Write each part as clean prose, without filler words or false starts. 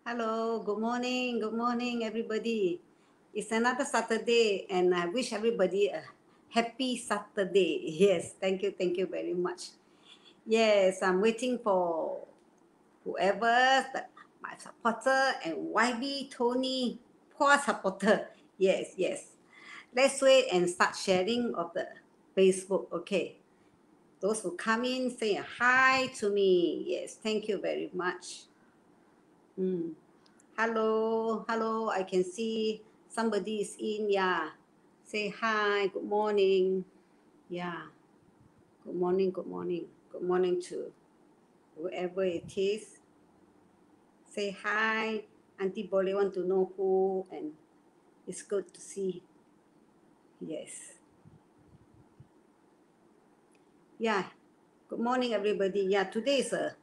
Hello, good morning, everybody. It's another Saturday, and I wish everybody a happy Saturday. Yes, thank you very much. Yes, I'm waiting for whoever, my supporter, and YB Tony Pua supporter. Yes. Let's wait and start sharing of the Facebook, okay? Those who come in, say a hi to me. Yes, thank you very much. Hello, I can see somebody is in. Yeah, say hi, good morning. Yeah, good morning to whoever it is. Say hi. Auntie Boleh want to know who, and it's good to see. Yes. Yeah, good morning everybody. Yeah, today is a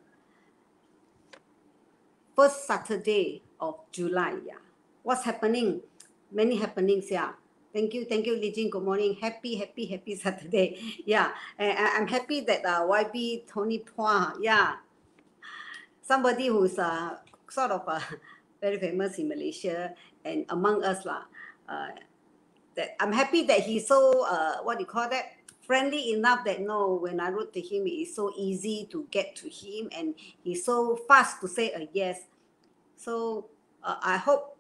first Saturday of July. Yeah, what's happening? Many happenings. Yeah. Thank you, Li Jing. Good morning. Happy Saturday. Yeah, I'm happy that YB Tony Pua. Yeah, somebody who's sort of very famous in Malaysia and among us lah. That I'm happy that he's so what do you call that? Friendly enough that when I wrote to him, it is so easy to get to him, and he's so fast to say a yes. So I hope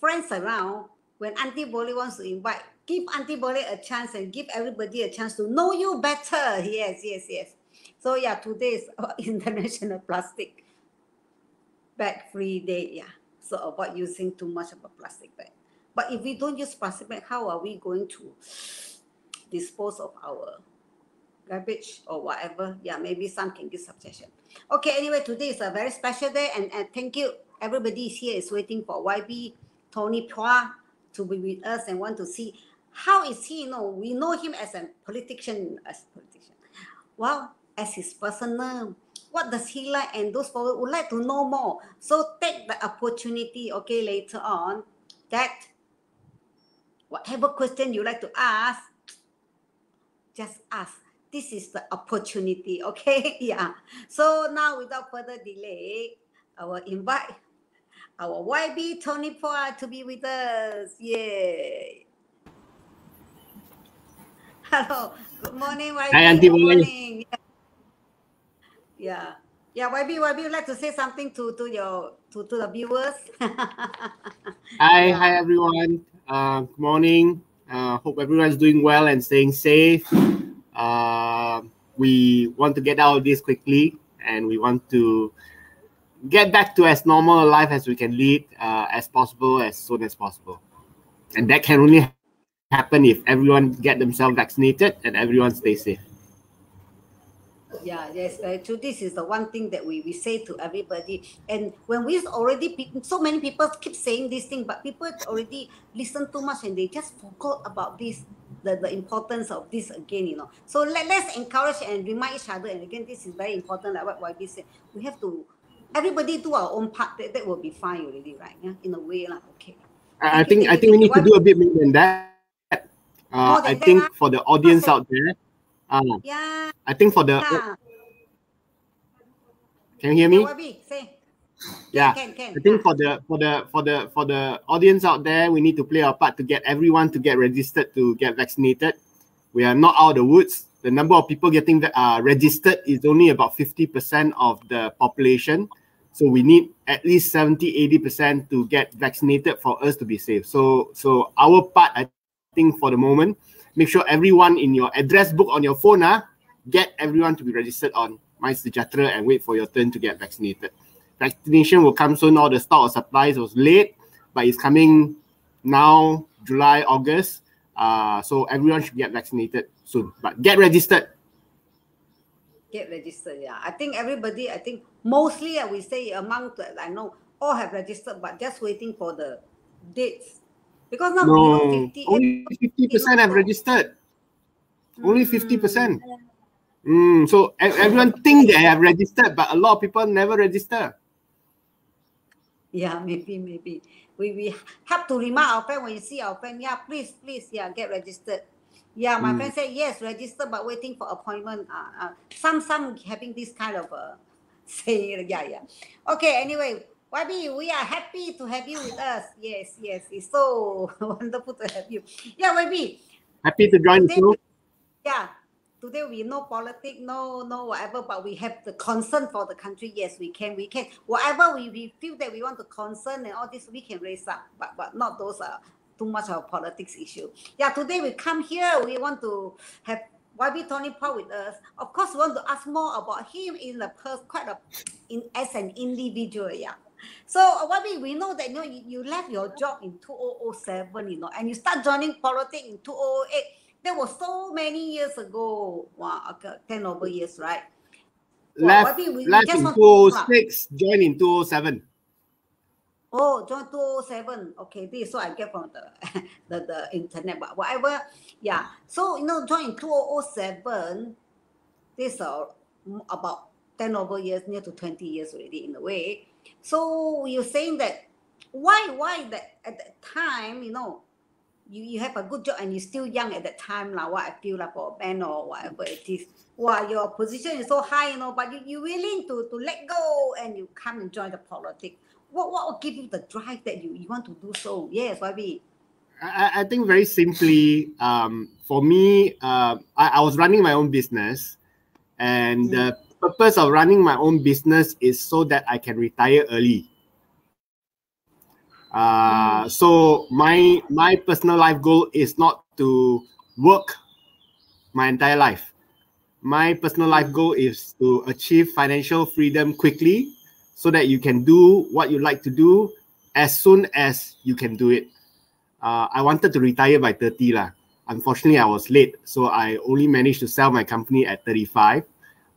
friends around, when Auntie Boleh wants to invite, give Auntie Boleh a chance and give everybody a chance to know you better. Yes. So yeah, today is International Plastic Bag Free Day. Yeah, so avoid using too much of a plastic bag. But if we don't use plastic bag, how are we going to dispose of our garbage or whatever? Yeah, maybe some can give suggestion. Okay, anyway, today is a very special day, and thank you. Everybody here is waiting for YB Tony Pua to be with us and want to see how is he. We know him as a politician. Well, as his personal, what does he like, and those people would like to know more. So take the opportunity, okay, later on, that whatever question you like to ask, just ask. This is the opportunity, okay? Yeah. So now, without further delay, I will invite our YB Tony Pua to be with us. Yay! Hello. Good morning, YB. Hi, Auntie Good Boleh. morning. Yeah. YB, would like to say something to the viewers? Hi everyone. Good morning. Hope everyone's doing well and staying safe. We want to get out of this quickly, and we want to get back to as normal a life as we can lead as possible, as soon as possible. And that can only happen if everyone get themselves vaccinated and everyone stays safe. Yeah, yes, very true. This is the one thing that we say to everybody. And when we already, so many people keep saying this thing, but people already listen too much and they just forgot about this, the importance of this again, So let's encourage and remind each other. And again, this is very important, like what YB said. We have to, everybody do our own part. That will be fine already, right? Yeah, in a way, okay. I think we need to do a bit more than that. I think for the audience out there, yeah. I think for the can you hear me? Yeah. Can. I think for the audience out there, we need to play our part to get everyone to get registered to get vaccinated. We are not out of the woods. The number of people getting registered is only about 50% of the population. So we need at least 70-80% to get vaccinated for us to be safe. So our part, I think for the moment, make sure everyone in your address book on your phone, get everyone to be registered on 𝗓𝗔𝗓𝗏 and wait for your turn to get vaccinated. Vaccination will come soon. All the stock of supplies was late, but it's coming now, July, August. So everyone should get vaccinated soon. But get registered. Get registered, yeah. I think everybody, mostly we say among I know all have registered, but just waiting for the dates. Because now only 50% have registered. Only 50%. So everyone think they have registered, but a lot of people never register. Yeah, maybe. We have to remind our friend when you see our friend, yeah, please, yeah, get registered. Yeah, my friend said, yes, register, but waiting for appointment. Some having this kind of say, yeah. Okay, anyway, YB, we are happy to have you with us. Yes, yes, it's so wonderful to have you. Yeah, YB. Happy to join the show. Yeah, today we no politics, no whatever, but we have the concern for the country. Yes, we can. Whatever we feel that we want to concern and all this, we can raise up, but not those too much of politics issue. Yeah, today we come here, we want to have YB Tony Paul with us. Of course, we want to ask more about him in the as an individual. Yeah. So YB, we know that you left your job in 2007, and you start joining politics in 2008. That was so many years ago. Wow, 10 over years, right? Left in 2006, joined in 2007. Oh, joined 2007. Okay, this is what I get from the internet, but whatever. Yeah. So joined in 2007. This is about 10 over years, near to 20 years already in a way. So you're saying that why that at that time, you have a good job and you're still young at that time, what I feel like for a band or whatever it is. Wow, your position is so high, but you're willing to let go and you come and join the politics. What will give you the drive that you want to do so? Yes, YB. I think very simply, for me, I was running my own business, and the purpose of running my own business is so that I can retire early. So my personal life goal is not to work my entire life. My personal life goal is to achieve financial freedom quickly so that you can do what you like to do as soon as you can do it. I wanted to retire by 30 lah. Unfortunately, I was late, so I only managed to sell my company at 35.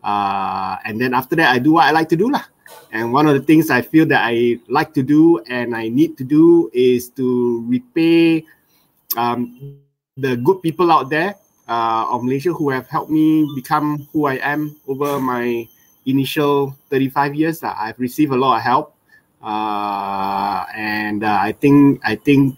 And then after that, I do what I like to do lah. And one of the things I feel that I like to do and I need to do is to repay the good people out there of Malaysia who have helped me become who I am over my initial 35 years. I've received a lot of help. And I think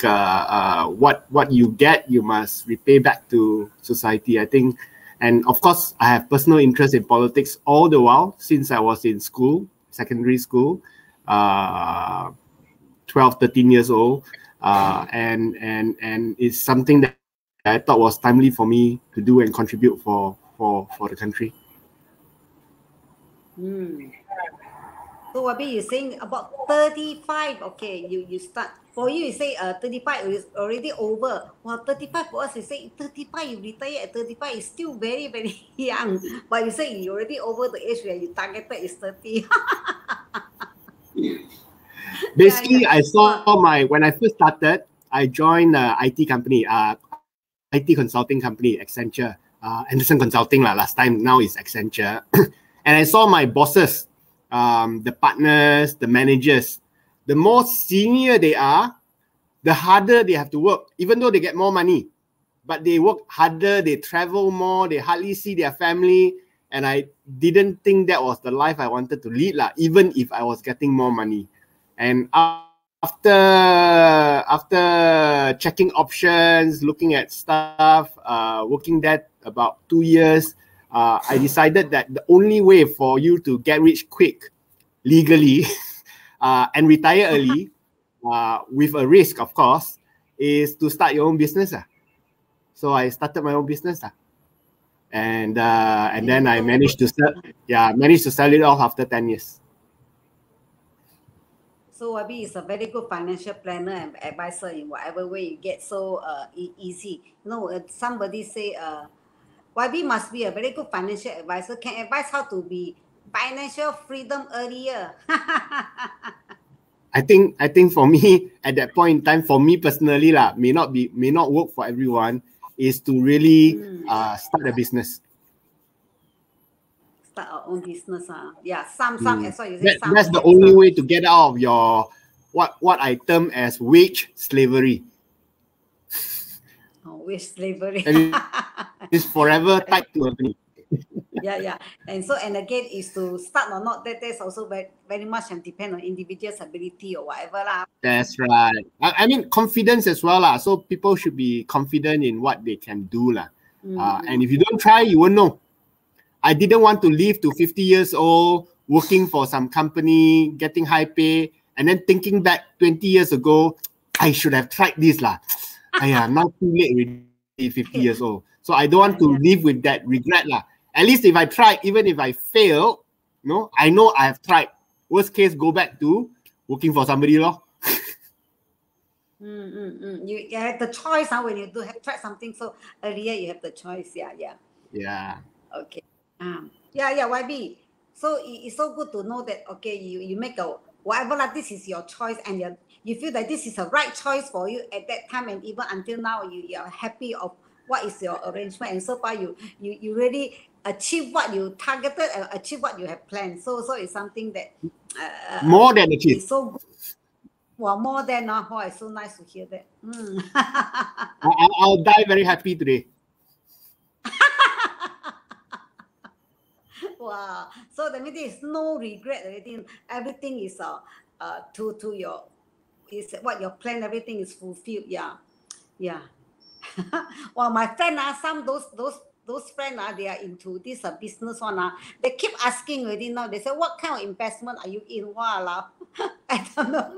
what you get, you must repay back to society. I think, and of course, I have personal interest in politics all the while since I was in school, secondary school, 12, 13 years old, and it's something that I thought was timely for me to do and contribute for the country. So Wabi, you're saying about 35. Okay, you start. For you, you say 35 is already over. Well, 35 for us, you say 35, you retire at 35 is still very, very young. But you say you already over the age where you targeted is 30. Basically, I saw when I first started, I joined an IT company, IT consulting company, Accenture, Anderson Consulting last time, now it's Accenture. And I saw my bosses, the partners, the managers. The more senior they are, the harder they have to work, even though they get more money. But they work harder, they travel more, they hardly see their family. And I didn't think that was the life I wanted to lead, even if I was getting more money. And after checking options, looking at stuff, working there about 2 years, I decided that the only way for you to get rich quick, legally, and retire early, with a risk, of course, is to start your own business. So I started my own business. And then I managed to sell it off after 10 years. So YB is a very good financial planner and advisor in whatever way you get so easy. Somebody say YB must be a very good financial advisor, can advise how to be financial freedom earlier. I think for me at that point in time, for me personally, may not work for everyone, is to really start a business. Start our own business. Yeah, some as well. That's the only way to get out of your what I term as wage slavery. Oh, wage slavery. It's forever tied to a company. Yeah. And again, is to start or not, that's also very much and depend on individual's ability or whatever. That's right. I mean, confidence as well. So people should be confident in what they can do. And if you don't try, you won't know. I didn't want to live to 50 years old, working for some company, getting high pay, and then thinking back 20 years ago, I should have tried this lah. Now too late already, 50 years old. So I don't want to live with that regret lah. At least if I try, even if I fail, I know I have tried. Worst case, go back to working for somebody lor. You have the choice when you do have tried something so earlier, you have the choice. Yeah. Okay. YB. So it's so good to know that you make a whatever this is your choice, and you feel that this is a right choice for you at that time, and even until now you are happy of what is your arrangement, and so far you really achieve what you targeted and achieve what you have planned. So it's something that more than achieve. It's so good. Well, more than it's so nice to hear that. I'll die very happy today. Wow. So that means there's no regret. Everything is to your is what your plan. Everything is fulfilled. Yeah. Well, my friend some those friends they are into this business one they keep asking already now. They say, what kind of investment are you in? Wow, I don't know.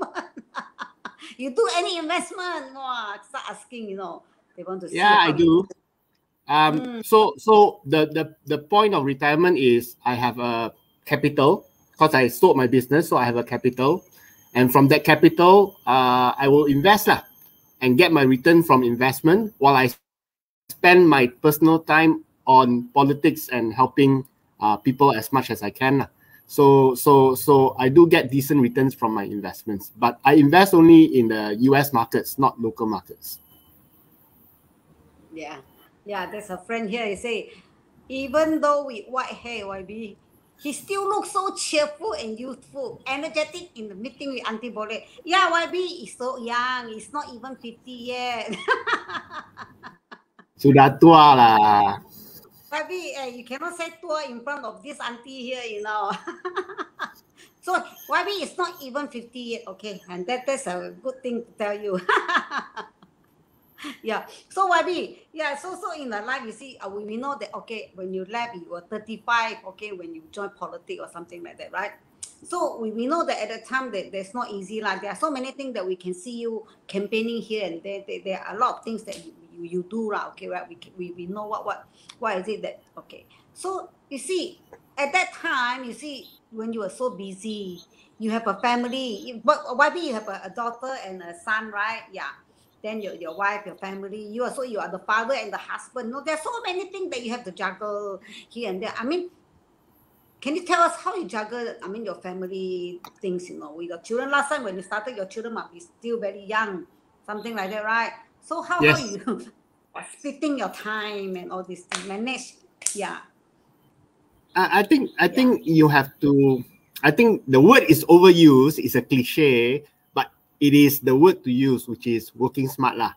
You do any investment? Wow, start asking. They want to see. Yeah, I do. So the point of retirement is I have a capital because I sold my business, so I have a capital, and from that capital, I will invest and get my return from investment while I spend my personal time on politics and helping people as much as I can. So I do get decent returns from my investments, but I invest only in the US markets, not local markets. Yeah, there's a friend here. He say, even though with white hair, YB, he still looks so cheerful and youthful, energetic in the meeting with Auntie Boleh. Yeah, YB is so young. He's not even 50 yet. Sudah tua lah. YB, you cannot say tua in front of this auntie here, So YB is not even 50 yet, okay? And that's a good thing to tell you. Yeah. So YB, so in the life, you see, we know that, when you left, you were 35, when you joined politics or something like that, right? So we know that at the time that there's not easy. There are so many things that we can see you campaigning here and there. There are a lot of things that you do, right? We know what is it that, So you see, at that time, when you were so busy, you have a family, but YB, you have a daughter and a son, right? Yeah. Then your wife, your family, you are the father and the husband. There's so many things that you have to juggle here and there. I mean, can you tell us how you juggle, your family things, with your children? Last time when you started, your children might be still very young, something like that, right? So how are you splitting your time and all this thing, manage? Yeah. I think you have to, I think the word is overused, it's a cliche, but it is the word to use, which is working smart lah.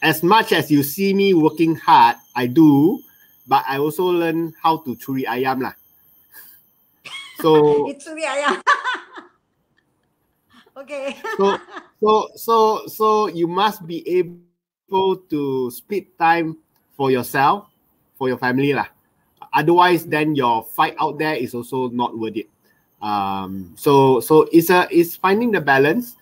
As much as you see me working hard, I do, but I also learn how to curi ayam lah. So it's curi ayam. Okay. So you must be able to split time for yourself, for your family lah. Otherwise, then your fight out there is also not worth it. So it's finding the balance,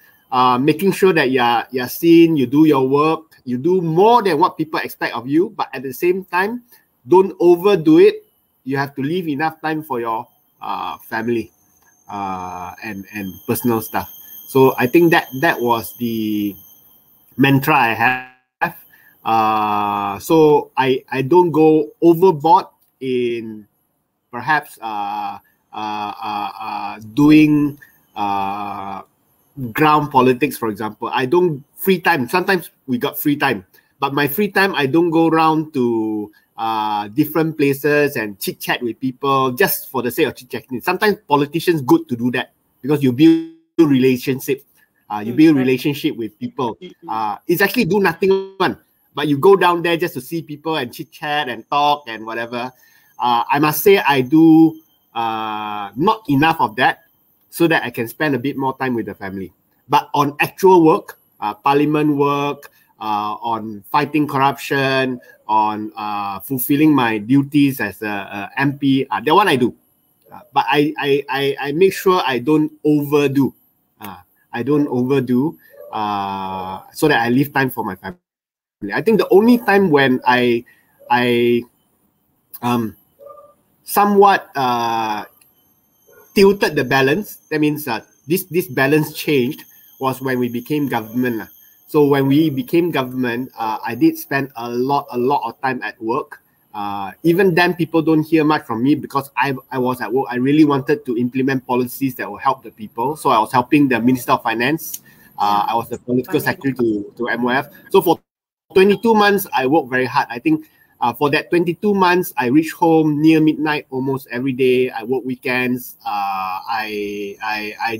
making sure that you're seen, you do your work, you do more than what people expect of you, but at the same time, don't overdo it. You have to leave enough time for your family and personal stuff. So I think that was the mantra I have. So I don't go overboard in perhaps doing ground politics, for example. I don't free time. Sometimes we got free time, but my free time, I don't go around to different places and chit chat with people just for the sake of chit chatting. Sometimes politicians good to do that because you build relationship. You build relationship with people. It's actually do nothing one, but you go down there just to see people and chit chat and talk and whatever. I must say I do not enough of that so that I can spend a bit more time with the family. But on actual work, parliament work, on fighting corruption, on fulfilling my duties as a MP, that one I do. But I make sure I don't overdo. I don't overdo so that I leave time for my family. I think the only time when I somewhat tilted the balance, that means this balance changed, was when we became government. So when we became government, I did spend a lot of time at work. Even then, people don't hear much from me because I was at work. I really wanted to implement policies that will help the people. So I was helping the Minister of Finance. I was the political secretary to MOF. So for 22 months, I worked very hard. I think for that 22 months, I reached home near midnight almost every day. I work weekends. I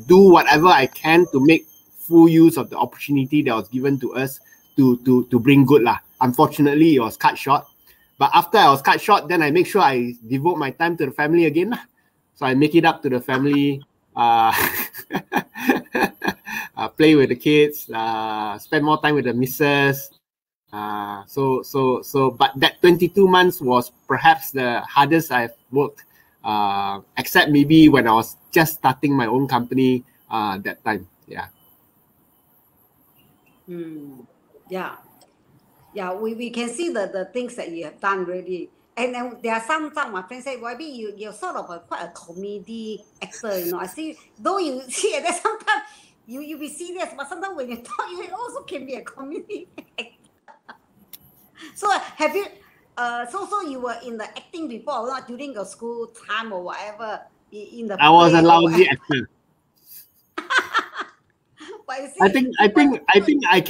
do whatever I can to make full use of the opportunity that was given to us to bring good lah. Unfortunately, it was cut short. But after I was cut short, then I make sure I devote my time to the family again lah. So I make it up to the family, play with the kids, spend more time with the missus. But that 22 months was perhaps the hardest I've worked, except maybe when I was just starting my own company that time. Yeah. Yeah, we can see the things that you have done really. And then there are some my friends say, YB, you're sort of quite a comedy actor, you know. I see, though you see that sometimes you be serious, but sometimes when you talk, you also can be a comedy actor. So have you, so you were in the acting before, not during your school time or whatever? I was a lousy actor. I think I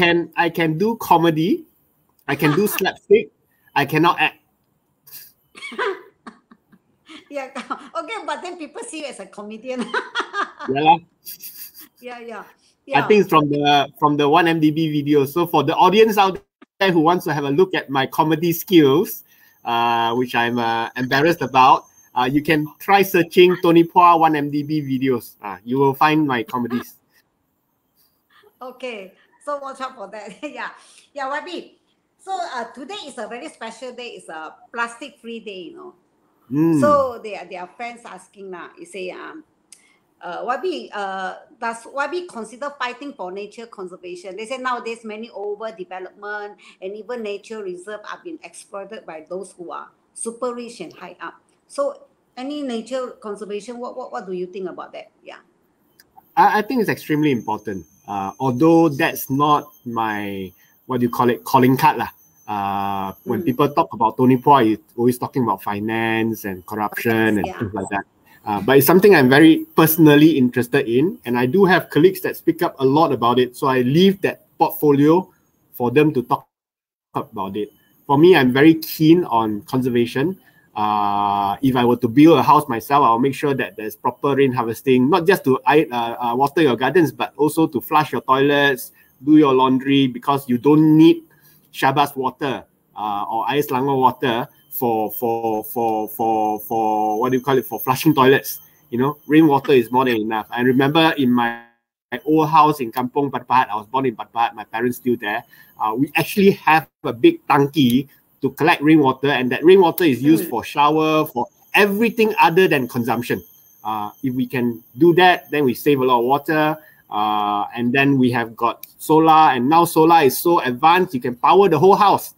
can do comedy. I can do slapstick. I cannot act. Yeah. Okay, but then people see you as a comedian. Yeah. I think it's from the 1MDB video. So for the audience out there who wants to have a look at my comedy skills, which I'm embarrassed about, you can try searching 𝗕𝗓 1MDB videos. You will find my comedies. Okay, so watch out for that. Yeah, YB. So today is a very special day. It's a plastic-free day, you know. So there are friends asking now. You say, YB, does YB consider fighting for nature conservation? They say nowadays many overdevelopment and even nature reserve are being exploited by those who are super rich and high up. So any nature conservation, what do you think about that? Yeah. I think it's extremely important. Although that's not my, what do you call it, calling card lah. When people talk about 𝗕𝗓, it's always talking about finance and corruption and things like that. But it's something I'm very personally interested in, and I do have colleagues that speak up a lot about it. So I leave that portfolio for them to talk about it. For me, I'm very keen on conservation. If I were to build a house myself, I'll make sure that there's proper rain harvesting, not just to water your gardens, but also to flush your toilets, do your laundry, because you don't need Syabas water or Air Selangor water for what do you call it, for flushing toilets. You know, rainwater is more than enough. I remember in my old house in Kampung 𝗶𝗶𝗵, I was born in 𝗶𝗶𝗵, my parents still there. We actually have a big tangki to collect rainwater, and that rainwater is used for shower, for everything other than consumption. If we can do that, then we save a lot of water. And then we have got solar, and now solar is so advanced, you can power the whole house.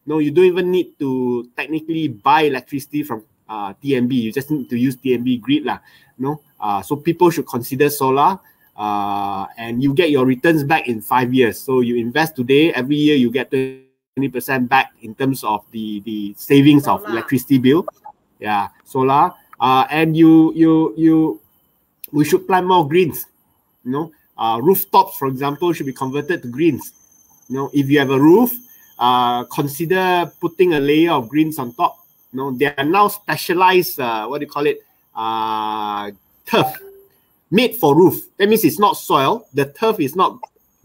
No, you don't even need to technically buy electricity from TNB. You just need to use TNB grid lah. No, so people should consider solar, and you get your returns back in 5 years. So you invest today, every year you get 20% back in terms of the savings of electricity bill. Yeah, solar. And we should plant more greens. You know, rooftops, for example, should be converted to greens. You know, if you have a roof, consider putting a layer of greens on top. You know, they are now specialized, what do you call it, turf, made for roof. That means it's not soil. The turf is not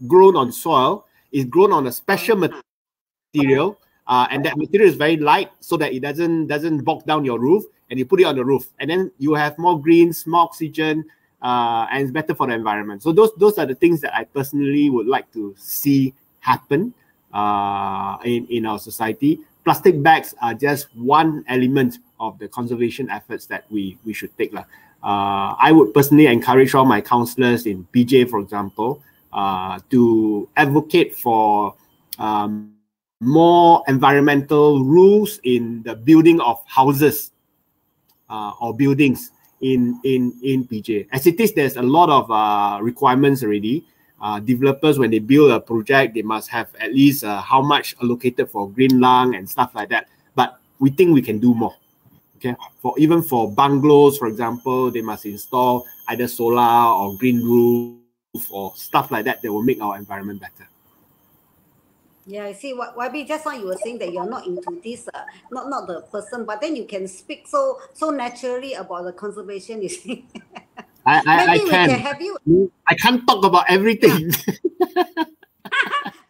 grown on soil. It's grown on a special material, and that material is very light so that it doesn't bog down your roof, and you put it on the roof, and then you have more greens, more oxygen, and it's better for the environment. So those are the things that I personally would like to see happen in our society. Plastic bags are just one element of the conservation efforts that we should take. I would personally encourage all my councillors in PJ, for example, to advocate for more environmental rules in the building of houses or buildings in PJ. As it is, there's a lot of requirements already. Developers, when they build a project, they must have at least how much allocated for green lung and stuff like that. But we think we can do more. Okay, even for bungalows, for example, they must install either solar or green roof or stuff like that that will make our environment better. Yeah, I see. YB, just now you were saying that you're not into this, not the person, but then you can speak so naturally about the conservation. You see, I we can. can have you. I can't talk about everything. Yeah.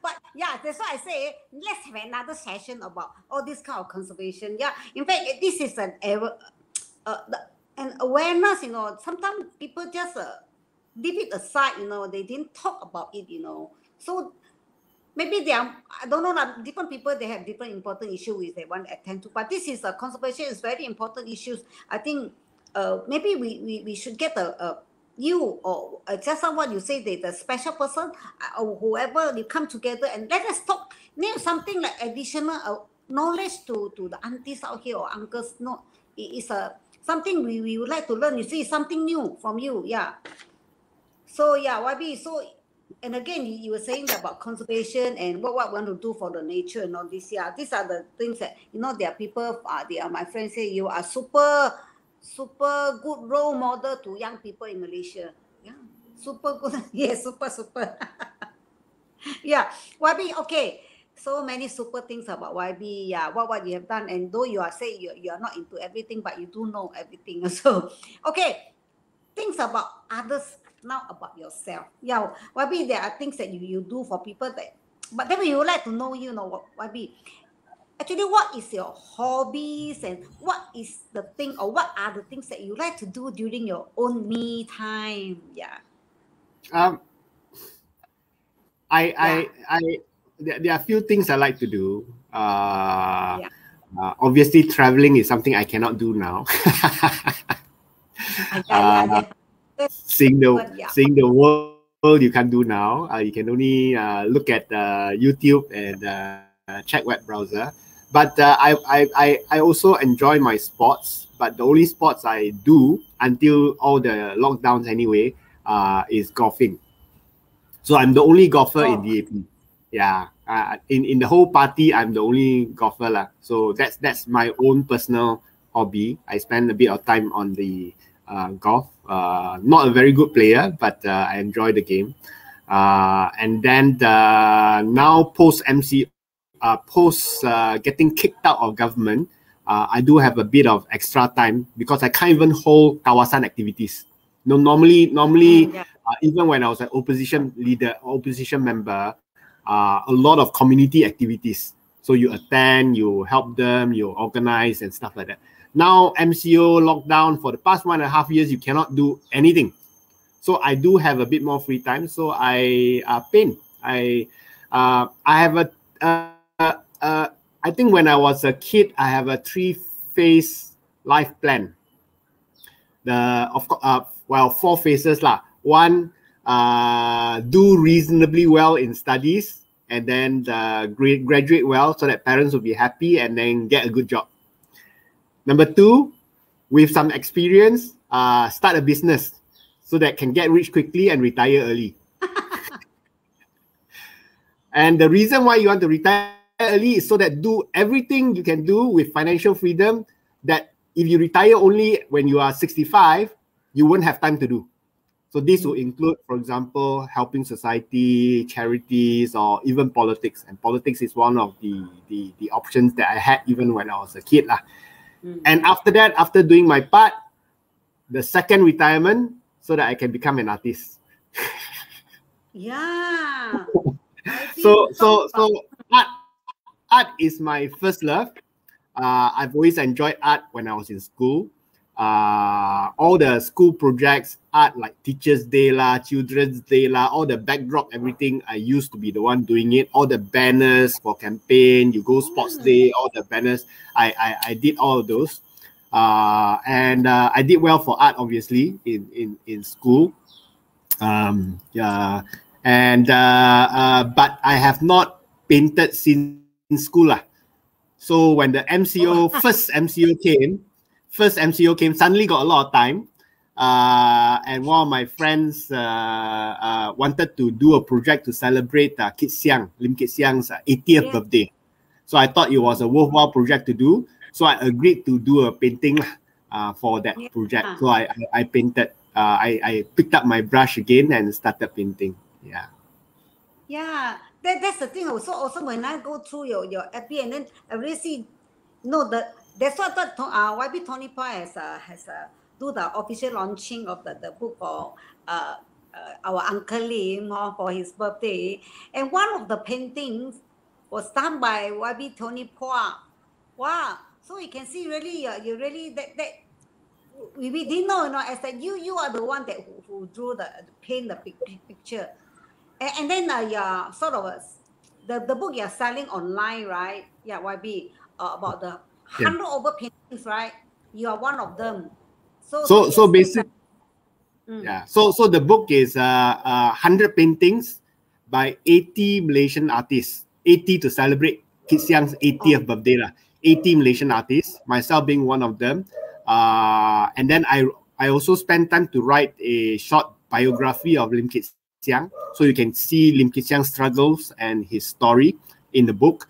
But yeah, that's why I say let's have another session about all this kind of conservation. Yeah, in fact, this is an awareness. You know, sometimes people just leave it aside. You know, they didn't talk about it. You know, so. Maybe they are, I don't know, different people, they have different important issues which they want to attend to. But this is conservation is very important issues. I think maybe we should get you or just someone you say the special person or whoever, you come together and let us talk, something like additional knowledge to the aunties out here or uncles. No, it is something we would like to learn. You see, something new from you. Yeah. So yeah, YB, so. And again, you were saying about conservation and what we want to do for the nature and all this. Yeah, these are the things that, you know, there are people, my friends say you are super good role model to young people in Malaysia. Yeah, super good. Yeah, super. Yeah, YB, okay. So many super things about YB. Yeah, what you have done. And though you are saying you are not into everything, but you do know everything. So, okay, things about others. Now about yourself. Yeah, YB, there are things that you do for people that, but then we would like to know, you know, YB, actually, what is your hobbies and what is the thing or what are the things that you like to do during your own me time? Yeah. There are a few things I like to do. Obviously, traveling is something I cannot do now. Seeing the world you can't do now. You can only look at YouTube and check web browser. But I also enjoy my sports. But the only sports I do until all the lockdowns anyway is golfing. So I'm the only golfer in DAP. Yeah, in the whole party, I'm the only golfer lah. So that's my own personal hobby. I spend a bit of time on the golf. Not a very good player, but I enjoy the game. And then now post getting kicked out of government, I do have a bit of extra time because I can't even hold kawasan activities. No, normally, even when I was an opposition leader, opposition member, a lot of community activities. So you attend, you help them, you organize and stuff like that. Now, MCO lockdown for the past 1.5 years, you cannot do anything. So I do have a bit more free time. So I paint. I have I think when I was a kid, I have a 3-phase life plan. Of course, 4 phases lah. One, do reasonably well in studies, and then graduate well so that parents will be happy, and then get a good job. Number 2, with some experience, start a business so that can get rich quickly and retire early. And the reason why you want to retire early is so that do everything you can do with financial freedom that if you retire only when you are 65, you won't have time to do. So this will include, for example, helping society, charities, or even politics. And politics is one of the options that I had even when I was a kid lah. And after that, after doing my part, the second retirement, so that I can become an artist. Yeah. So art is my first love. I've always enjoyed art when I was in school. All the school projects, art like Teachers' Day lah, Children's Day lah, all the backdrop, everything, I used to be the one doing it. All the banners for campaign, you go Sports Day, all the banners, I did all of those. And I did well for art, obviously, in school. Yeah, and but I have not painted since school lah. So when the first MCO came, suddenly got a lot of time. And one of my friends wanted to do a project to celebrate Siang, 𝗕𝗂𝗕𝗲𝗵𝘀's 80th birthday. So I thought it was a worthwhile project to do. So I agreed to do a painting for that project. So I painted. I picked up my brush again and started painting. Yeah. Yeah, that's the thing. Also when I go through your FB and then I really see, that's what YB 𝗕𝗂𝗵𝘀 has do the official launching of the book for our Uncle Lim for his birthday, and one of the paintings was done by YB 𝗕𝗂𝗵𝘀. Wow! So you can see really, you really that we didn't know, as that you are the one that who drew paint the picture, and then sort of the book you're selling online, right? Yeah, YB about the 100 over paintings, right? You are one of them. So basically, yeah. So the book is 100 paintings by 80 Malaysian artists, 80 to celebrate Siang's 80th birthday lah. 80 Malaysian artists, myself being one of them. And then I also spent time to write a short biography of Siang, so you can see Siang's struggles and his story in the book.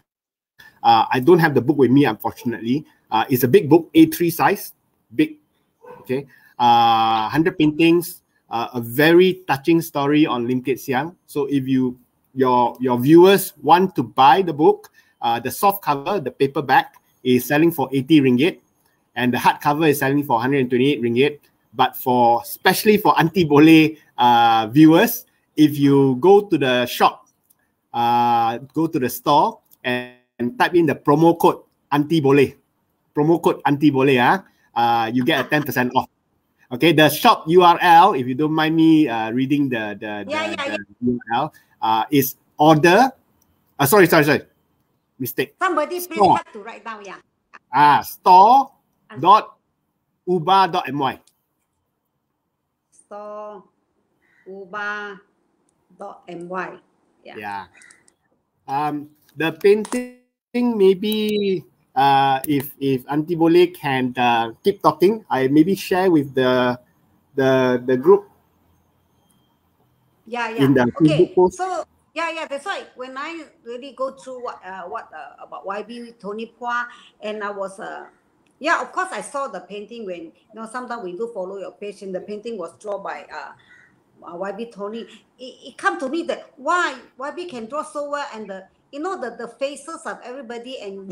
I don't have the book with me, unfortunately. It's a big book, A3 size, big. Okay, 100 paintings, a very touching story on Siang. So if your viewers want to buy the book, the soft cover, the paperback, is selling for 80 ringgit, and the hardcover is selling for 128 ringgit. But especially for Auntie Boleh viewers, if you go to the shop, go to the store and type in the promo code Auntie Boleh, you get a 10% off. Okay, the shop URL, if you don't mind me reading the URL, is order. Sorry. Mistake. Somebody please have to write down, store.ubah.my. Store.ubah.my. Yeah. The painting, maybe if Auntie Boleh can keep talking, I maybe share with the group. Yeah. In the Facebook post. So that's why when I really go through what about YB 𝗕𝗂𝗵𝘀, and I was of course I saw the painting when sometimes we do follow your page, and the painting was drawn by YB 𝗕𝗂𝗵𝘀. It come to me that why YB can draw so well, and the faces of everybody, and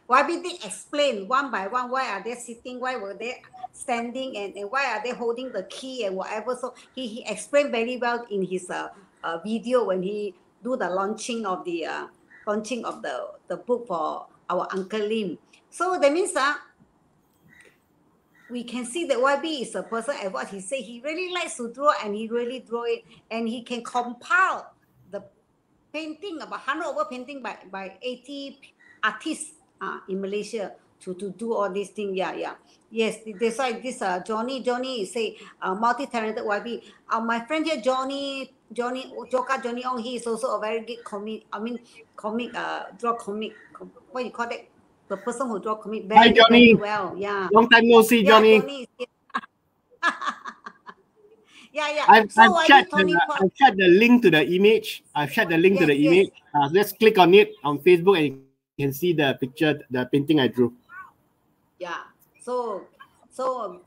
YB did explain one by one why are they sitting, why were they standing, and why are they holding the key and whatever. So he explained very well in his video when he do the launching of the book for our Uncle Lim. So that means we can see that YB is a person, and what he said, he really likes to draw, and he really draw it, and he can compile the painting, about 100 over painting by 80 artists in Malaysia to do all these things. Yes, that's why this Johnny say multi-talented YB. My friend here, Johnny Ong, he is also a very good draw comic. What you call that? The person who draw comic very, very well. Yeah. Long time no see, Johnny. I've shared the link to the image. Let's click on it on Facebook, and you can see the picture, the painting I drew. Yeah. So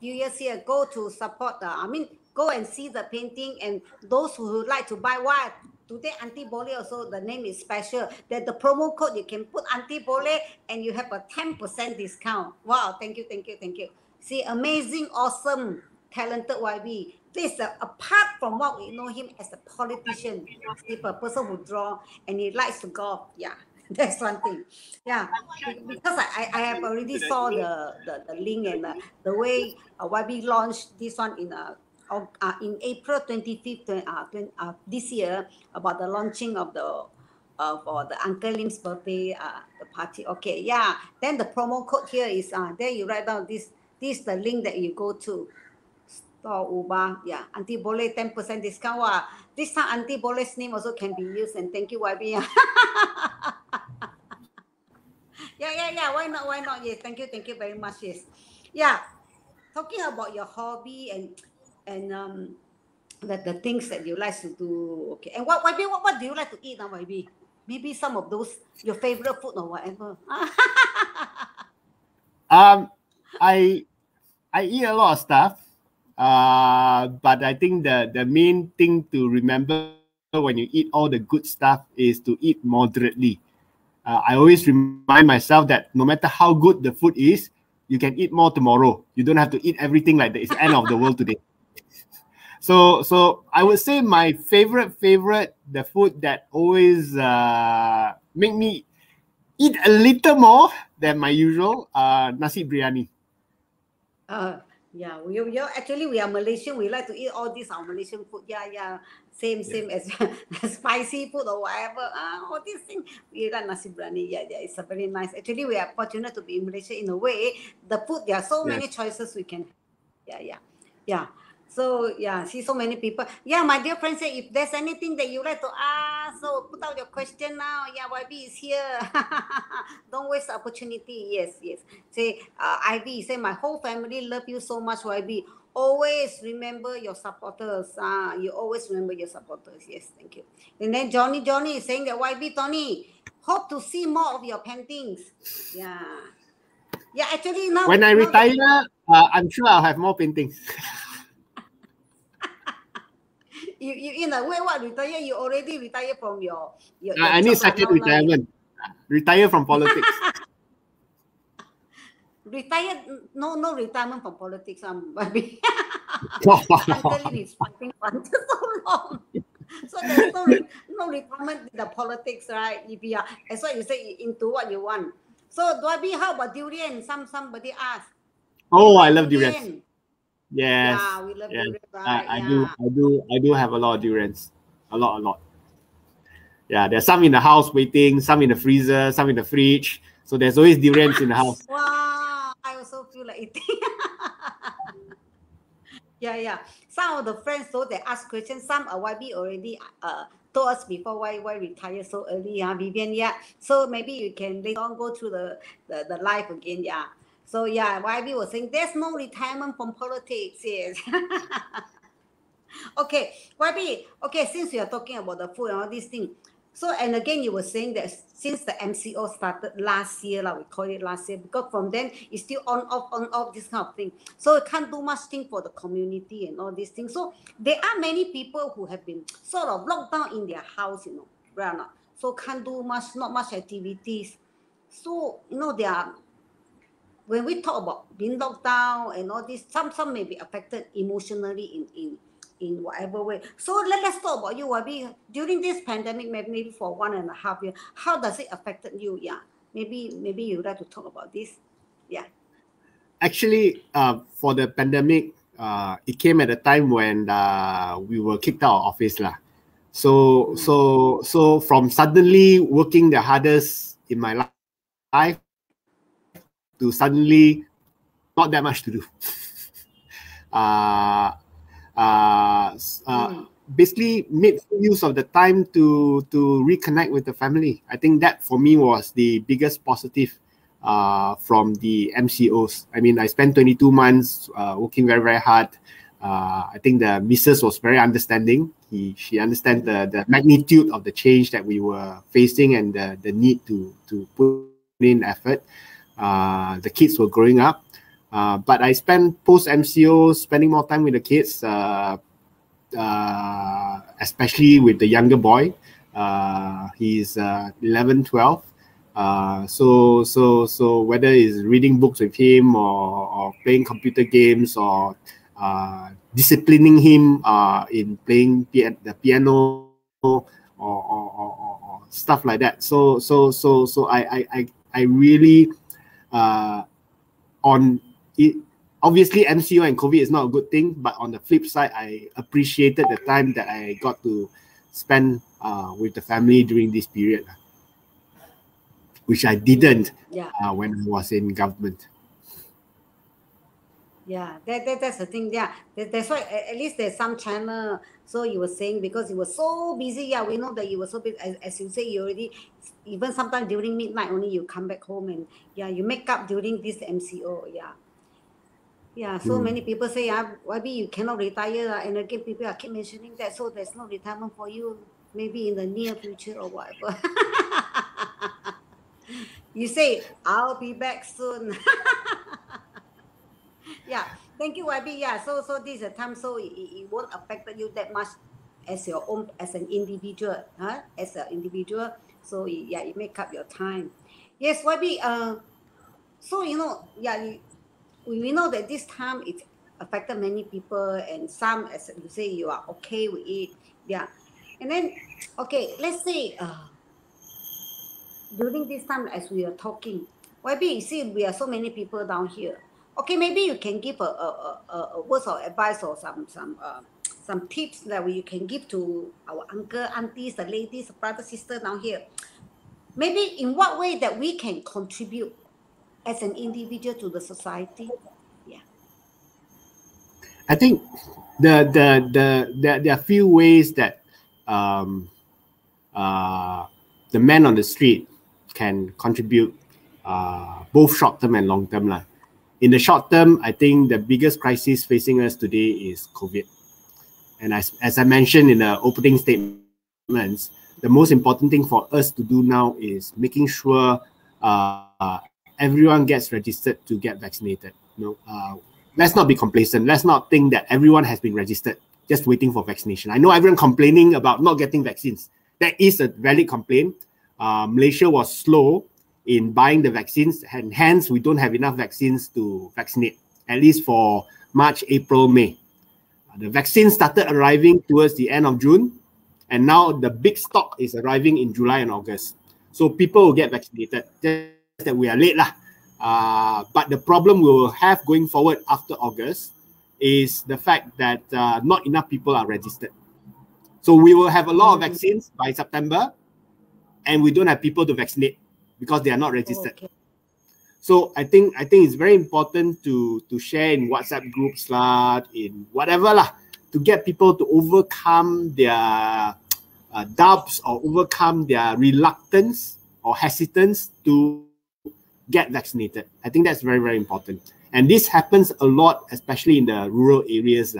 viewers here, go to support go and see the painting, and those who would like to buy what today, Auntie Boleh also, the name is special. That the promo code, you can put Auntie Boleh and you have a 10% discount. Wow, thank you. See, amazing, awesome, talented YB. This apart from what we know him as a politician, he's a person who draw and he likes to golf. Yeah, that's one thing. Yeah, because I have already saw the link and the way YB launched this one in April 25th this year, about the launching of for the Uncle Lim's birthday the party. Okay, yeah. Then the promo code here is there. You write down this This is the link that you go to. Store Uba, yeah. Auntie boleh 10% discount. Wow. This time Auntie Boleh's name also can be used, and thank you, YB. Yeah. Why not? Yes, thank you very much. Yes, yeah. Talking about your hobby and the things that you like to do. Okay, and what YB, what do you like to eat now, YB? Maybe some of those your favorite food or whatever. I eat a lot of stuff, but I think the main thing to remember when you eat all the good stuff is to eat moderately. I always remind myself that no matter how good the food is, you can eat more tomorrow. You don't have to eat everything like it's the end of the world today. So I would say my favorite, the food that always make me eat a little more than my usual, nasi biryani. Yeah, we are Malaysian. We like to eat all these our Malaysian food. Yeah. Same as spicy food or whatever. All these things we like nasi biryani. Yeah. It's a very nice. Actually, we are fortunate to be in Malaysia in a way. The food, there are so many choices we can. Yeah. So yeah, see so many people. Yeah, my dear friend said, if there's anything that you like to ask, so put out your question now. Yeah, YB is here. Don't waste the opportunity. Yes. Say, Ivy, say, my whole family love you so much, YB. Always remember your supporters. You always remember your supporters. Yes, thank you. And then Johnny is saying that, YB, Tony, hope to see more of your paintings. Yeah, actually now. When I retire, I'm sure I'll have more paintings. You in a way, what retire? You already retire from your I need second retirement. Retire from politics. Retire? No retirement from politics. Baby. Until it's fighting for so long. So there's no retirement in the politics, right? If you are, that's why you say into what you want. So Dwabi, how about durian? Somebody asked. Oh, I love durian. Yes. Yeah, we love durian, right? I do have a lot of durians. A lot. Yeah, there's some in the house waiting, some in the freezer, some in the fridge. So there's always durians in the house. Wow, I also feel like eating. Yeah. Some of the friends, so they ask questions. Some YB already told us before why retire so early. Vivian, yeah. So maybe you can later on go through the life again. Yeah. So yeah, YB was saying there's no retirement from politics. Yes. Okay, YB. Okay, since we are talking about the food and all these things. So and again, you were saying that since the MCO started last year, we call it last year, because from then it's still on off this kind of thing. So you can't do much thing for the community and all these things. So there are many people who have been sort of locked down in their house, right now. So can't do not much activities. So there are. When we talk about being locked down and all this, some may be affected emotionally in whatever way. So let's talk about you, YB. During this pandemic, maybe for 1.5 years, how does it affect you? Yeah, maybe you'd like to talk about this. Yeah. Actually, for the pandemic, it came at a time when we were kicked out of office lah. So from suddenly working the hardest in my life to suddenly not that much to do. Basically made full use of the time to reconnect with the family. I think that for me was the biggest positive from the MCOs. I mean, I spent 22 months working very, very hard. I think the missus was very understanding. She understands the magnitude of the change that we were facing and the need to put in effort. The kids were growing up. But I spent post-MCO spending more time with the kids, especially with the younger boy. He's 11, 12. So whether it's reading books with him or playing computer games or disciplining him in playing the piano or stuff like that. So I really on it. Obviously, MCO and COVID is not a good thing, but on the flip side, I appreciated the time that I got to spend with the family during this period, which I didn't when I was in government. Yeah, that's the thing. Yeah, that's why at least there's some channel. So you were saying because you were so busy. Yeah, we know that you were so busy. As you say, you already, even sometimes during midnight only you come back home and yeah, you make up during this MCO. Yeah. Yeah, so many people say, YB, you cannot retire. And again, people are keep mentioning that. So there's no retirement for you, maybe in the near future or whatever. You say, I'll be back soon. Yeah, thank you, YB. Yeah, so this is a time, so it won't affect you that much as your own, as an individual, huh? As an individual. So yeah, it make up your time. Yes, YB. So yeah, we know that this time it affected many people, and some, as you say, you are okay with it. Yeah, and then okay, let's say during this time as we are talking, YB, you see we are so many people down here. Okay, maybe you can give a words of advice or some tips that you can give to our uncle, aunties, the ladies, brother, sister down here. Maybe in what way that we can contribute as an individual to the society. Yeah. I think there are few ways that the man on the street can contribute, both short term and long term. In the short term, I think the biggest crisis facing us today is COVID. And as I mentioned in the opening statements, the most important thing for us to do now is making sure everyone gets registered to get vaccinated. Let's not be complacent. Let's not think that everyone has been registered just waiting for vaccination. I know everyone complaining about not getting vaccines. That is a valid complaint. Malaysia was slow in buying the vaccines, and hence we don't have enough vaccines to vaccinate, at least for March, April, May. The vaccine started arriving towards the end of June, and now the big stock is arriving in July and August. So people will get vaccinated, just that we are late lah. But the problem we will have going forward after August is the fact that not enough people are registered. So we will have a lot of vaccines by September, and we don't have people to vaccinate because they are not registered. Okay. So I think it's very important to share in WhatsApp groups in whatever to get people to overcome their doubts or overcome their reluctance or hesitance to get vaccinated. I think that's very, very important. And this happens a lot, especially in the rural areas.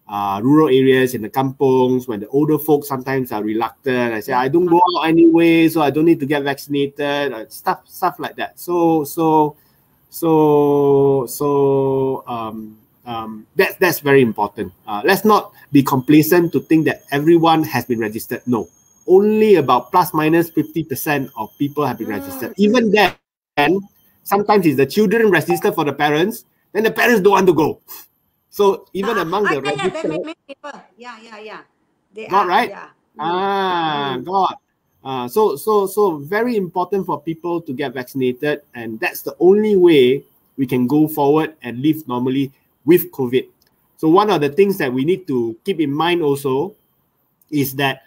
Rural areas in the kampongs, when the older folks sometimes are reluctant. I say, I don't go out anyway, so I don't need to get vaccinated, stuff like that. That's very important. Let's not be complacent to think that everyone has been registered. No, only about plus minus 50% of people have been registered. Even then, sometimes it's the children register for the parents, then the parents don't want to go. So even among the registered, many people. Yeah. They God, are, right? Yeah. God. So very important for people to get vaccinated, and that's the only way we can go forward and live normally with COVID. So one of the things that we need to keep in mind also is that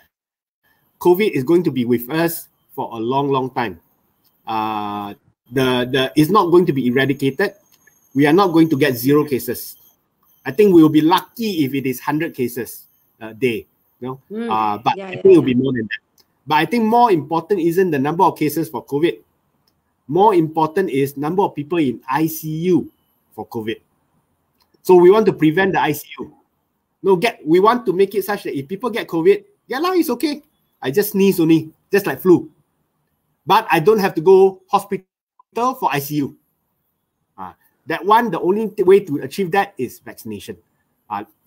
COVID is going to be with us for a long, long time. It's not going to be eradicated. We are not going to get 0 cases. I think we will be lucky if it is 100 cases a day. But I think it will be more than that. But I think more important isn't the number of cases for COVID. More important is number of people in ICU for COVID. So we want to prevent the ICU. We want to make it such that if people get COVID, it's okay. I just sneeze only, just like flu. But I don't have to go hospital for ICU. That one, the only way to achieve that is vaccination.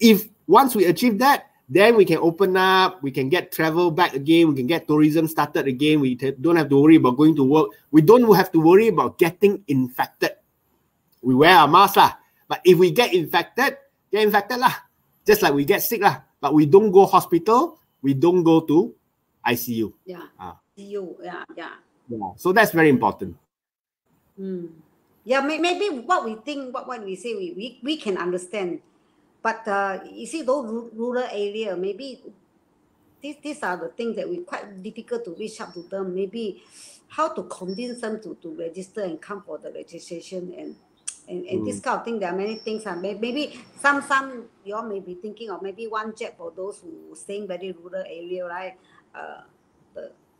If once we achieve that, then we can open up, we can get travel back again, we can get tourism started again. We don't have to worry about going to work. We don't have to worry about getting infected. We wear our mask but if we get infected just like we get sick but we don't go hospital, we don't go to ICU. ICU, yeah. So that's very important. Yeah, maybe what we think, what we say, we can understand. But you see, those rural area, maybe these are the things that we quite difficult to reach out to them. Maybe how to convince them to register and come for the registration And this kind of thing, there are many things. Maybe some you all may be thinking of maybe one jab for those who staying very rural area, right?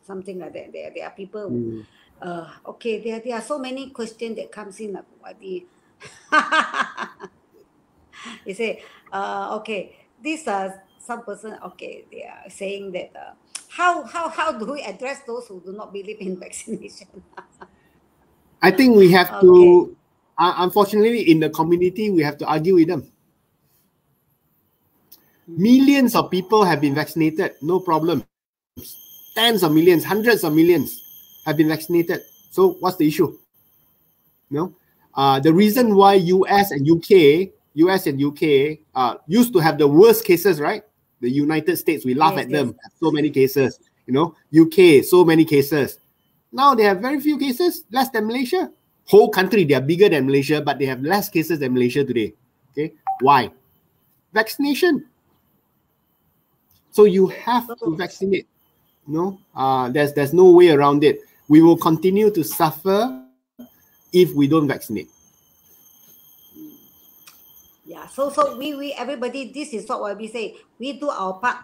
Something like that. There are people who, okay, there are so many questions that comes in like YB. You say, okay, these are some person, okay, they are saying that how do we address those who do not believe in vaccination? I think we have to, unfortunately, in the community, we have to argue with them. Millions of people have been vaccinated, no problem. Tens of millions, hundreds of millions have been vaccinated. So what's the issue? No, the reason why US and UK used to have the worst cases, right? The United States, we laugh at them, have so many cases. You know, UK, so many cases. Now they have very few cases, less than Malaysia. Whole country, they are bigger than Malaysia, but they have less cases than Malaysia today. Okay, why? Vaccination. So you have to vaccinate. No, there's no way around it. We will continue to suffer if we don't vaccinate. Yeah, so we everybody, this is what we say. We do our part.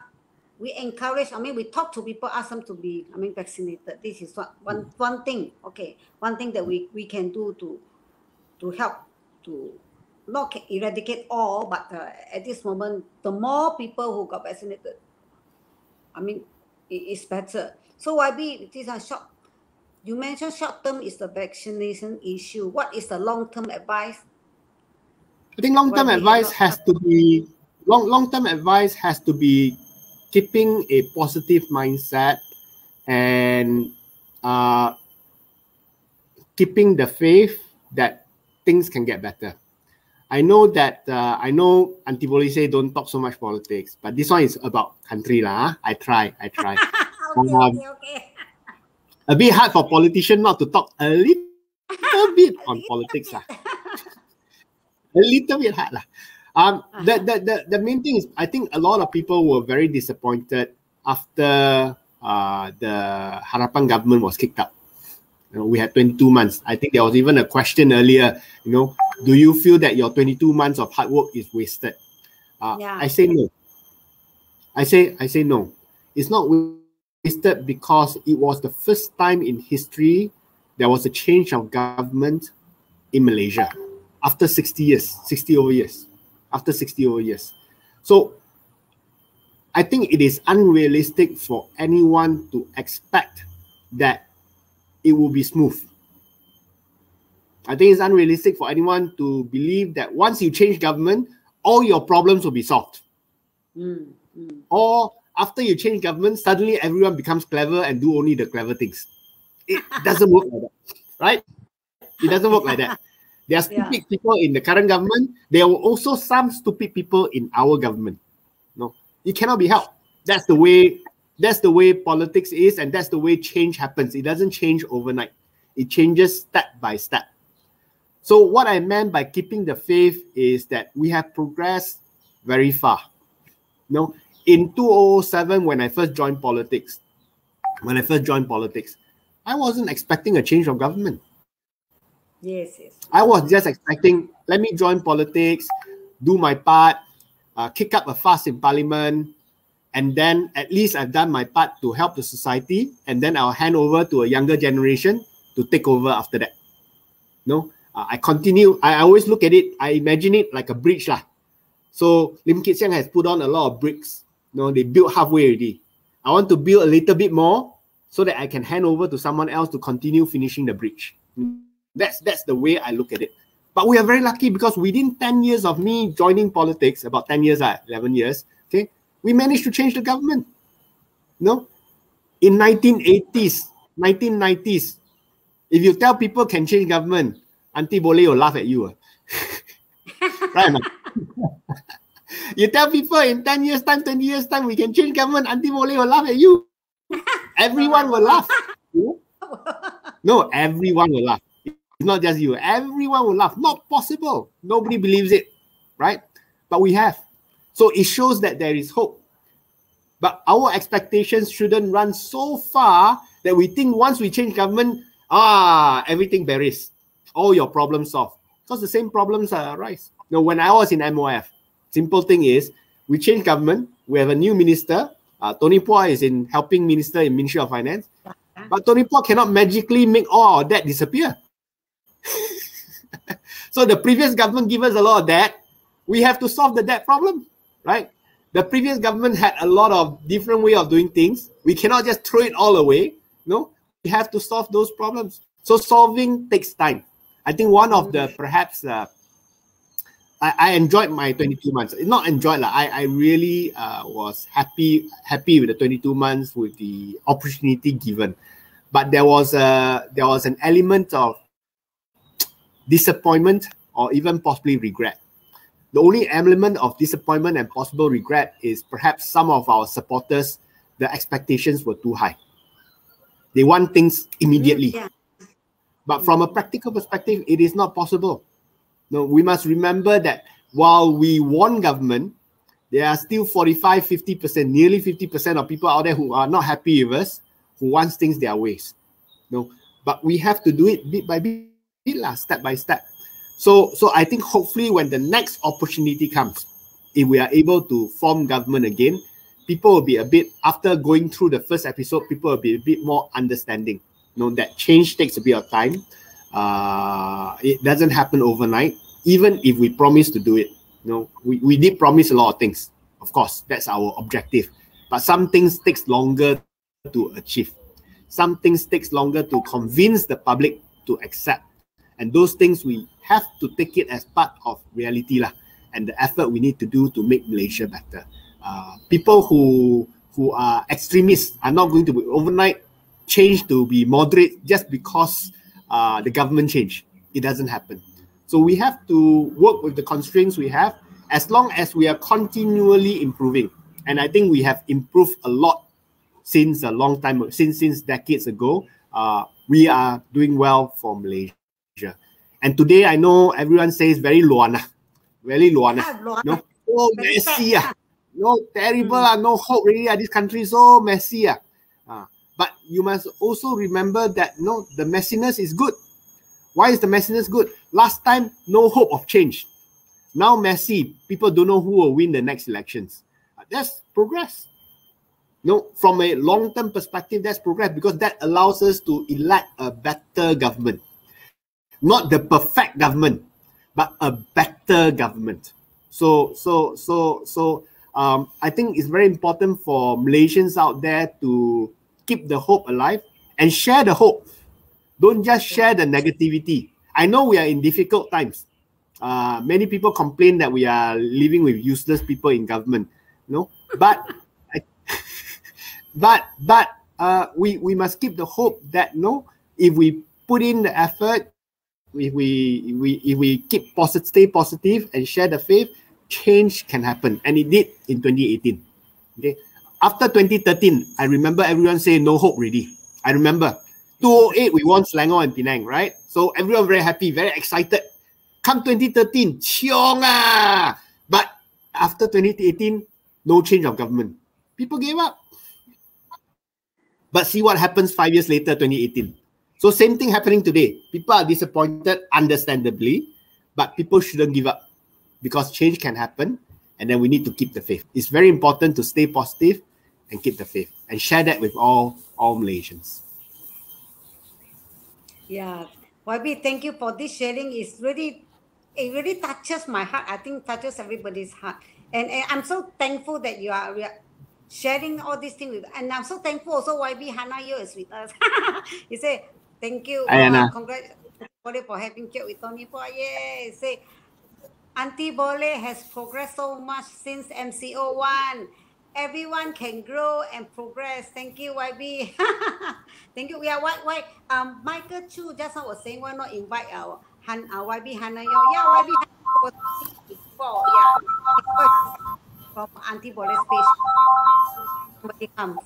We encourage, we talk to people, ask them to be, vaccinated. This is what one thing, okay, one thing that we can do to help to not eradicate all, but at this moment, the more people who got vaccinated, it's better. So YB, this is short. You mentioned short term is the vaccination issue. What is the long term advice? I think long-term advice has to be long-term advice has to be keeping a positive mindset and keeping the faith that things can get better. I know that Auntie Boleh say don't talk so much politics, but this one is about country lah. I try. Okay. A bit hard for politicians not to talk a little bit on politics lah. A little bit hard lah. The main thing is, I think a lot of people were very disappointed after the Harapan government was kicked out. You know, we had 22 months. I think there was even a question earlier, do you feel that your 22 months of hard work is wasted? I say no. I say no. It's not wasted because it was the first time in history there was a change of government in Malaysia. After 60 over years. So I think it is unrealistic for anyone to expect that it will be smooth. I think it's unrealistic for anyone to believe that once you change government, all your problems will be solved. Or after you change government, suddenly everyone becomes clever and do only the clever things. It doesn't work like that, right? It doesn't work like that. There are stupid people in the current government. There are also some stupid people in our government. No, it cannot be helped. That's the way politics is, and that's the way change happens. It doesn't change overnight. It changes step by step. So what I meant by keeping the faith is that we have progressed very far. In 2007, when I first joined politics, I wasn't expecting a change of government. Yes. I was just expecting, let me join politics, do my part, kick up a fuss in parliament, and then at least I've done my part to help the society, and then I'll hand over to a younger generation to take over after that. I continue. I always look at it, I imagine it like a bridge lah. So Lim Kit Siang has put on a lot of bricks. They built halfway already. I want to build a little bit more so that I can hand over to someone else to continue finishing the bridge. That's the way I look at it. But we are very lucky because within 10 years of me joining politics, about 10 years, 11 years, okay, we managed to change the government. In 1980s, 1990s, if you tell people can change government, Auntie Boleh will laugh at you. Right? You tell people in 10 years time, 20 years time, we can change government, Auntie Boleh will laugh at you. Everyone will laugh. No, everyone will laugh. It's not just you. Everyone will laugh. Not possible. Nobody believes it, right? But we have. So it shows that there is hope. But our expectations shouldn't run so far that we think once we change government, everything berries. All your problems solved. because the same problems arise. Now, when I was in MOF, simple thing is, we change government, we have a new minister, Tony Pua is in helping minister in Ministry of Finance, but Tony Pua cannot magically make all of that disappear. So the previous government gave us a lot of debt, we have to solve the debt problem, right? The previous government had a lot of different way of doing things. We cannot just throw it all away. No, we have to solve those problems. So solving takes time. I think one of the perhaps I enjoyed my 22 months. Not enjoyed lah. I really was happy with the 22 months with the opportunity given. But there was an element of disappointment or even possibly regret. The only element of disappointment and possible regret is perhaps some of our supporters, the expectations were too high. They want things immediately. Yeah. But from a practical perspective, it is not possible. No, we must remember that while we won government, there are still 45, 50%, nearly 50% of people out there who are not happy with us, who wants things their ways. No, but we have to do it bit by bit, step by step. So I think hopefully when the next opportunity comes, if we are able to form government again, people will be a bit, after going through the first episode, people will be a bit more understanding. You know, that change takes a bit of time. It doesn't happen overnight, even if we promise to do it. You know, we did promise a lot of things. Of course, that's our objective. But some things takes longer to achieve. Some things takes longer to convince the public to accept. And those things we have to take it as part of reality lah, and the effort we need to do to make Malaysia better. People who are extremists are not going to be overnight change to be moderate just because the government change. It doesn't happen. So we have to work with the constraints we have as long as we are continually improving. And I think we have improved a lot since a long time, since decades ago. We are doing well for Malaysia. And today I know everyone says very luana, very luana. No, oh messy no, terrible no hope really. This country is so messy But you must also remember that no, the messiness is good. Why is the messiness good? Last time, no hope of change. Now messy, people don't know who will win the next elections. That's progress. No, from a long-term perspective, that's progress, because that allows us to elect a better government. Not the perfect government, but a better government. So I think it's very important for Malaysians out there to keep the hope alive and share the hope. Don't just share the negativity. I know we are in difficult times. Many people complain that we are living with useless people in government. No, but we must keep the hope that no, if we put in the effort, if we keep positive, stay positive, and share the faith, change can happen, and it did in 2018. Okay, after 2013, I remember everyone saying no hope really. I remember 2008 we won Selangor and Penang, right? So everyone very happy, very excited. Come 2013, chiong ah! But after 2018, no change of government. People gave up. But see what happens 5 years later, 2018. So same thing happening today. People are disappointed, understandably, but people shouldn't give up, because change can happen, and then we need to keep the faith. It's very important to stay positive and keep the faith, and share that with all Malaysians. Yeah, YB, thank you for this sharing. It really touches my heart. I think touches everybody's heart. And I'm so thankful that we are sharing all these things with, and I'm so thankful also YB Hannah here is with us. He said, thank you. Congrats for having chat with Tony Pua. Yeah, say Auntie Boleh has progressed so much since MCO1. Everyone can grow and progress. Thank you, YB. Thank you. Yeah, why Michael Chu just now was saying, why not invite our YB Hannah? Yeah, YB Hannah was before. Yeah, from Auntie Boleh's page. Somebody comes.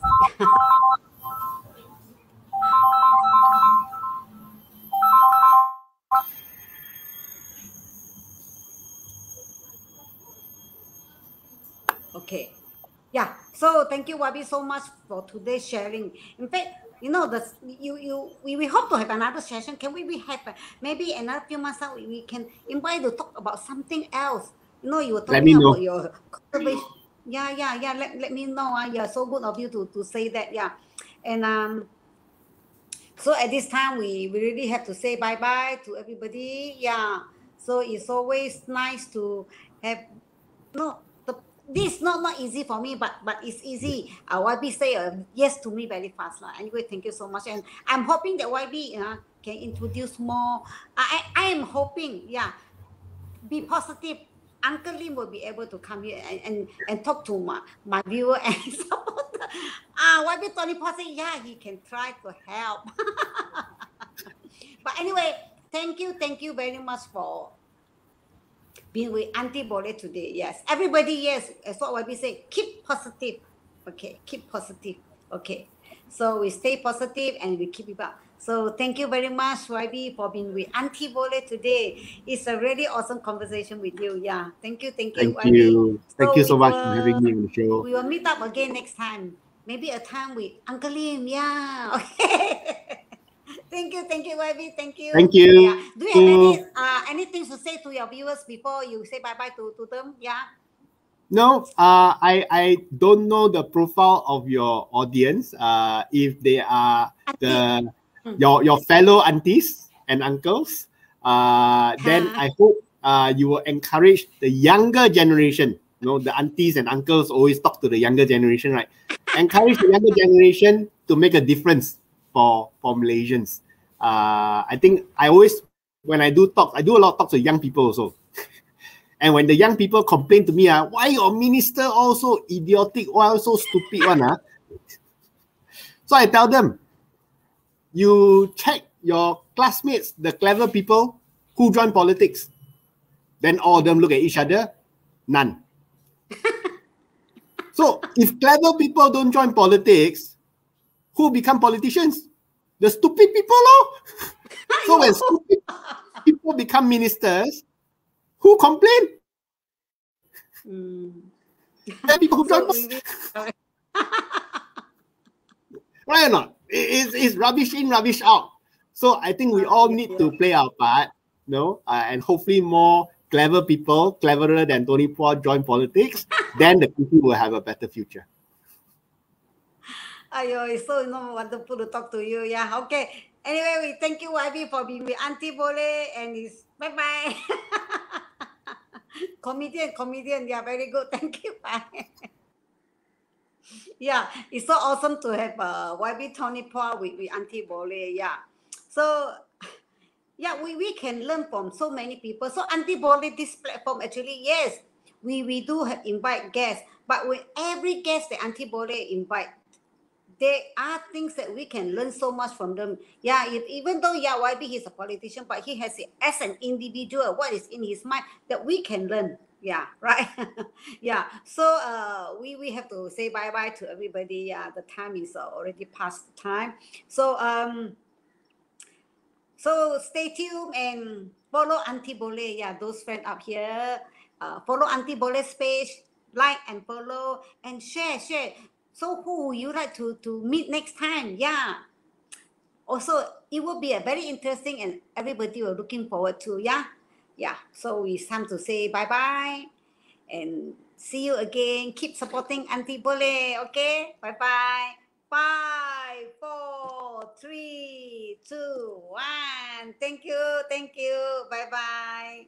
Okay. Yeah, so thank you, YB, so much for today's sharing. In fact, you know, we hope to have another session. Can we have maybe another few months out? We can invite to talk about something else. You know, you were talking about your conservation. Yeah. Let me know. Yeah, so good of you to say that. Yeah, and so at this time we really have to say bye to everybody. Yeah. So it's always nice to have this not easy for me, but it's easy. YB say yes to me very fast. Anyway, thank you so much. And I'm hoping that YB can introduce more. I am hoping, yeah, be positive. Uncle Lim will be able to come here and talk to my viewer and supporter. YB Tony Paul say, yeah, he can try to help. But anyway, thank you very much for being with Auntie Boleh today. Yes, everybody, yes, as what YB say, keep positive. Okay, keep positive. Okay, so we stay positive and we keep it up. So thank you very much, YB, for being with Auntie Boleh today. It's a really awesome conversation with you. Yeah, thank you, Thank YB. you. Thank you so much for having me on the show. We will meet up again next time. Maybe a time with Uncle Lim. Yeah, okay. Thank you, YB. Thank you. Thank you. Yeah. Do you have anything to say to your viewers before you say bye-bye to them? Yeah. No, I don't know the profile of your audience. If they are your fellow aunties and uncles, then I hope you will encourage the younger generation. You know, the aunties and uncles always talk to the younger generation, right? Encourage the younger generation to make a difference for Malaysians. I think when I do talks, I do a lot of talks with young people also. And when the young people complain to me, why your minister also idiotic, why also stupid one? So I tell them, you check your classmates, the clever people who join politics. Then all of them look at each other, none. So if clever people don't join politics, who become politicians? The stupid people, So when stupid people become ministers, who complain? People who join right or not? It's rubbish in, rubbish out. So I think we all need to play our part, and hopefully more clever people, cleverer than Tony Pua, join politics. Then the country will have a better future. Ayo, it's so wonderful to talk to you. Yeah, okay. Anyway, we thank you, YB, for being with Auntie Boleh, and it's bye-bye. Comedian, yeah, very good. Thank you. Bye. Yeah, it's so awesome to have YB Tony Pua with Auntie Boleh. Yeah. So yeah, we can learn from so many people. So Auntie Boleh, this platform actually, yes, we do invite guests, but with every guest that Auntie Boleh invite, there are things that we can learn so much from them. Yeah, even though YB he's a politician, but he has as an individual what is in his mind that we can learn. Yeah, right. Yeah. So we have to say bye-bye to everybody. Yeah, the time is already past the time. So so stay tuned and follow Auntie Boleh. Yeah, those friends up here. Follow Auntie Boleh's page, like and follow and share. So who would you like to meet next time? Yeah. Also, it will be a very interesting and everybody will looking forward to. Yeah. Yeah. So it's time to say bye-bye and see you again. Keep supporting Auntie Boleh. Okay. Bye-bye. 5, 4, 3, 2, 1. Thank you. Bye-bye.